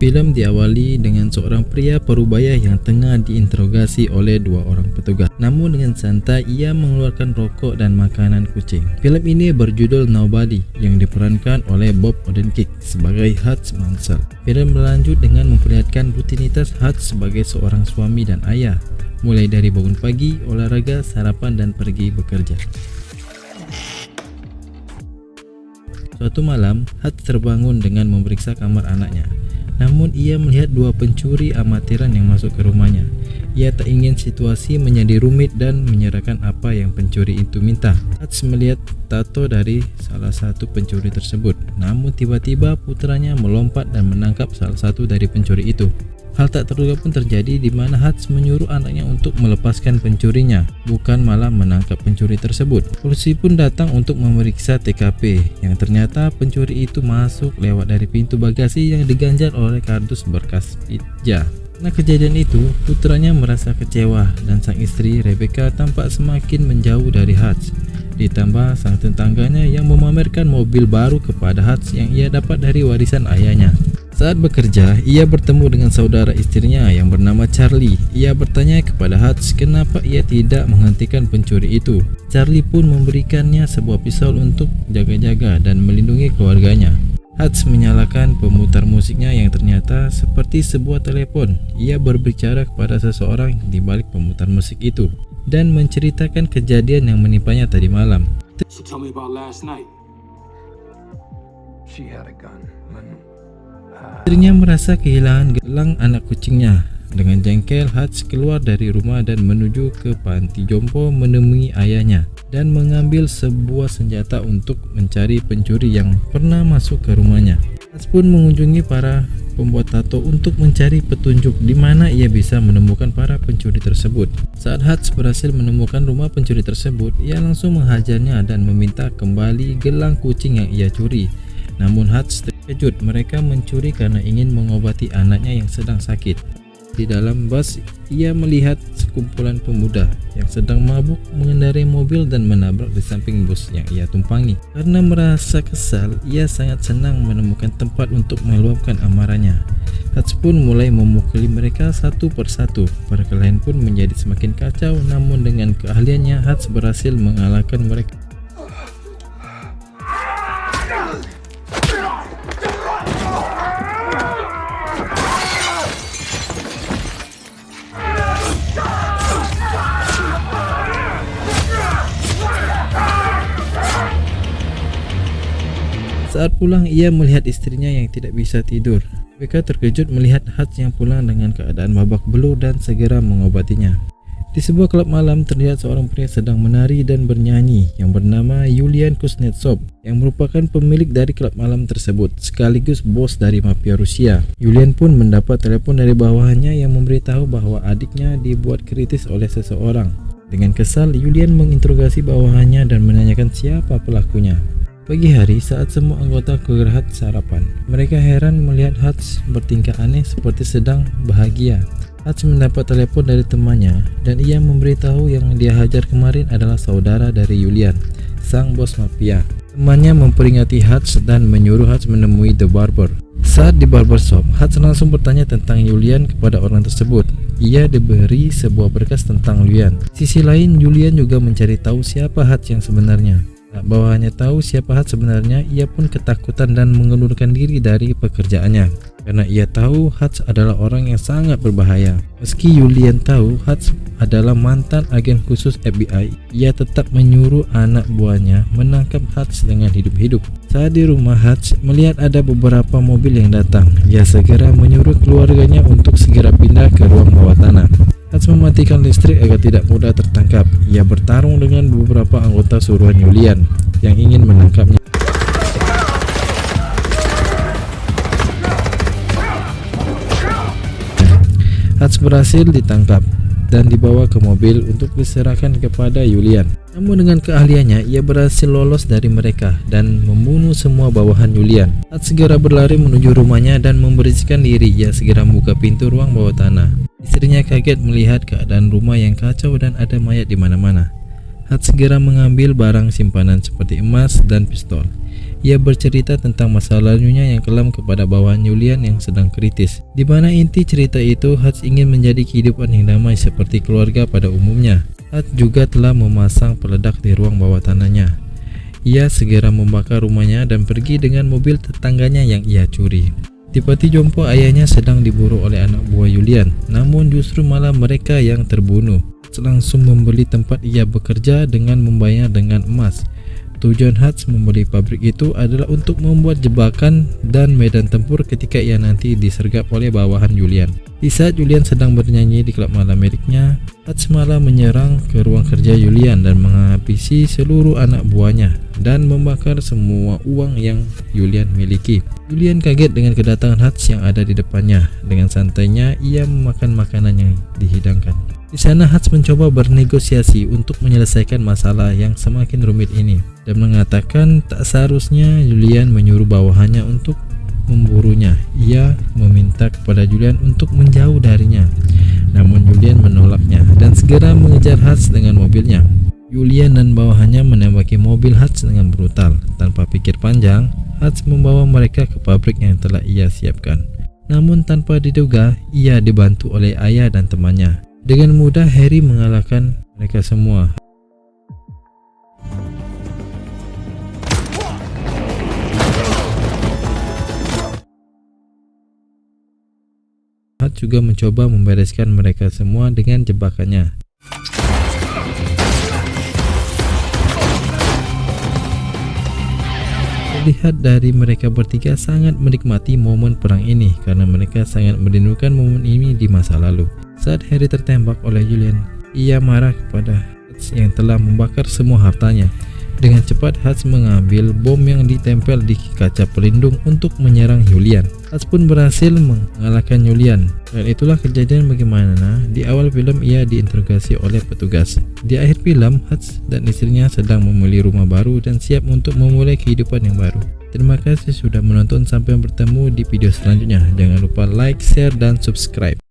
Film diawali dengan seorang pria parubaya yang tengah diinterogasi oleh dua orang petugas. Namun dengan santai ia mengeluarkan rokok dan makanan kucing. Film ini berjudul Nobody yang diperankan oleh Bob Odenkirk sebagai Hutch Mansell. Film berlanjut dengan memperlihatkan rutinitas Hutch sebagai seorang suami dan ayah, mulai dari bangun pagi, olahraga, sarapan, dan pergi bekerja. Suatu malam, Hutch terbangun dengan memeriksa kamar anaknya. Namun ia melihat dua pencuri amatiran yang masuk ke rumahnya. Ia tak ingin situasi menjadi rumit dan menyerahkan apa yang pencuri itu minta. Hutch melihat tato dari salah satu pencuri tersebut. Namun tiba-tiba putranya melompat dan menangkap salah satu dari pencuri itu. Hal tak terduga pun terjadi di mana Hutch menyuruh anaknya untuk melepaskan pencurinya, bukan malah menangkap pencuri tersebut. Polisi pun datang untuk memeriksa TKP, yang ternyata pencuri itu masuk lewat dari pintu bagasi yang diganjal oleh kardus berkas pizza. Karena kejadian itu, putranya merasa kecewa dan sang istri Rebecca tampak semakin menjauh dari Hutch. Ditambah sang tetangganya yang memamerkan mobil baru kepada Hutch yang ia dapat dari warisan ayahnya. Saat bekerja, ia bertemu dengan saudara istrinya yang bernama Charlie. Ia bertanya kepada Hutch kenapa ia tidak menghentikan pencuri itu. Charlie pun memberikannya sebuah pisau untuk jaga-jaga dan melindungi keluarganya. Hutch menyalakan pemutar musiknya yang ternyata seperti sebuah telepon. Ia berbicara kepada seseorang di balik pemutar musik itu dan menceritakan kejadian yang menimpanya tadi malam. So tell me about last night. She had a gun. Istrinya merasa kehilangan gelang anak kucingnya. Dengan jengkel, Hutch keluar dari rumah dan menuju ke panti jompo menemui ayahnya dan mengambil sebuah senjata untuk mencari pencuri yang pernah masuk ke rumahnya. Hutch pun mengunjungi para pembuat tato untuk mencari petunjuk di mana ia bisa menemukan para pencuri tersebut. Saat Hutch berhasil menemukan rumah pencuri tersebut, ia langsung menghajarnya dan meminta kembali gelang kucing yang ia curi. Namun Hutch terkejut, mereka mencuri karena ingin mengobati anaknya yang sedang sakit. Di dalam bus, ia melihat sekumpulan pemuda yang sedang mabuk mengendarai mobil dan menabrak di samping bus yang ia tumpangi. Karena merasa kesal, ia sangat senang menemukan tempat untuk meluapkan amarahnya. Hutch pun mulai memukuli mereka satu persatu. Perkelahian pun menjadi semakin kacau, namun dengan keahliannya Hutch berhasil mengalahkan mereka. Saat pulang, ia melihat istrinya yang tidak bisa tidur. Mereka terkejut melihat Hutch yang pulang dengan keadaan babak belur dan segera mengobatinya. Di sebuah klub malam, terlihat seorang pria sedang menari dan bernyanyi yang bernama Yulian Kuznetsov, yang merupakan pemilik dari klub malam tersebut, sekaligus bos dari mafia Rusia. Yulian pun mendapat telepon dari bawahannya yang memberitahu bahwa adiknya dibuat kritis oleh seseorang. Dengan kesal, Yulian menginterogasi bawahannya dan menanyakan siapa pelakunya. Pagi hari, saat semua anggota keluarga Hutch sarapan, mereka heran melihat Hutch bertingkah aneh seperti sedang bahagia. Hutch mendapat telepon dari temannya dan ia memberitahu yang dia hajar kemarin adalah saudara dari Yulian, sang bos mafia. Temannya memperingati Hutch dan menyuruh Hutch menemui The Barber. Saat di barbershop, Hutch langsung bertanya tentang Yulian kepada orang tersebut. Ia diberi sebuah berkas tentang Yulian. Sisi lain, Yulian juga mencari tahu siapa Hutch yang sebenarnya. Bawahannya tahu siapa Hutch sebenarnya, ia pun ketakutan dan mengundurkan diri dari pekerjaannya karena ia tahu Hutch adalah orang yang sangat berbahaya. Meski Yulian tahu Hutch adalah mantan agen khusus FBI, ia tetap menyuruh anak buahnya menangkap Hutch dengan hidup-hidup. Saat di rumah, Hutch melihat ada beberapa mobil yang datang. Ia segera menyuruh keluarganya untuk segera pindah ke ruang bawah tanah. Hutch mematikan listrik agar tidak mudah tertangkap. Ia bertarung dengan beberapa anggota suruhan Yulian yang ingin menangkapnya. Hutch berhasil ditangkap dan dibawa ke mobil untuk diserahkan kepada Yulian. Namun dengan keahliannya, ia berhasil lolos dari mereka dan membunuh semua bawahan Yulian. Hutch segera berlari menuju rumahnya dan membersihkan diri. Ia segera membuka pintu ruang bawah tanah. Istrinya kaget melihat keadaan rumah yang kacau dan ada mayat di mana-mana. Hutch segera mengambil barang simpanan seperti emas dan pistol. Ia bercerita tentang masa lalunya yang kelam kepada bawahan Julian yang sedang kritis. Di mana inti cerita itu, Hutch ingin menjadi kehidupan yang damai seperti keluarga pada umumnya. Hutch juga telah memasang peledak di ruang bawah tanahnya. Ia segera membakar rumahnya dan pergi dengan mobil tetangganya yang ia curi. Tipati jompo ayahnya sedang diburu oleh anak buah Julian, namun justru malah mereka yang terbunuh. Hutch langsung membeli tempat ia bekerja dengan membayar dengan emas. Tujuan Hutch membeli pabrik itu adalah untuk membuat jebakan dan medan tempur ketika ia nanti disergap oleh bawahan Julian. Di saat Julian sedang bernyanyi di klub malam miliknya, Hutch malah menyerang ke ruang kerja Julian dan menghabisi seluruh anak buahnya dan membakar semua uang yang Julian miliki. Julian kaget dengan kedatangan Hutch yang ada di depannya. Dengan santainya ia memakan makanan yang dihidangkan. Di sana Hutch mencoba bernegosiasi untuk menyelesaikan masalah yang semakin rumit ini dan mengatakan tak seharusnya Julian menyuruh bawahannya untuk memburunya. Ia meminta kepada Julian untuk menjauh darinya, namun Julian menolaknya dan segera mengejar Hutch dengan mobilnya. Julian dan bawahannya menembaki mobil Hutch dengan brutal. Tanpa pikir panjang, Hutch membawa mereka ke pabrik yang telah ia siapkan. Namun tanpa diduga, ia dibantu oleh ayah dan temannya. Dengan mudah Harry mengalahkan mereka semua. Hutch juga mencoba membereskan mereka semua dengan jebakannya. Terlihat dari mereka bertiga sangat menikmati momen perang ini karena mereka sangat merindukan momen ini di masa lalu. Saat Harry tertembak oleh Julian, ia marah kepada Hutch yang telah membakar semua hartanya. Dengan cepat Hutch mengambil bom yang ditempel di kaca pelindung untuk menyerang Julian. Hutch pun berhasil mengalahkan Julian. Dan itulah kejadian bagaimana di awal film ia diinterogasi oleh petugas. Di akhir film, Hutch dan istrinya sedang membeli rumah baru dan siap untuk memulai kehidupan yang baru. Terima kasih sudah menonton, sampai bertemu di video selanjutnya. Jangan lupa like, share, dan subscribe.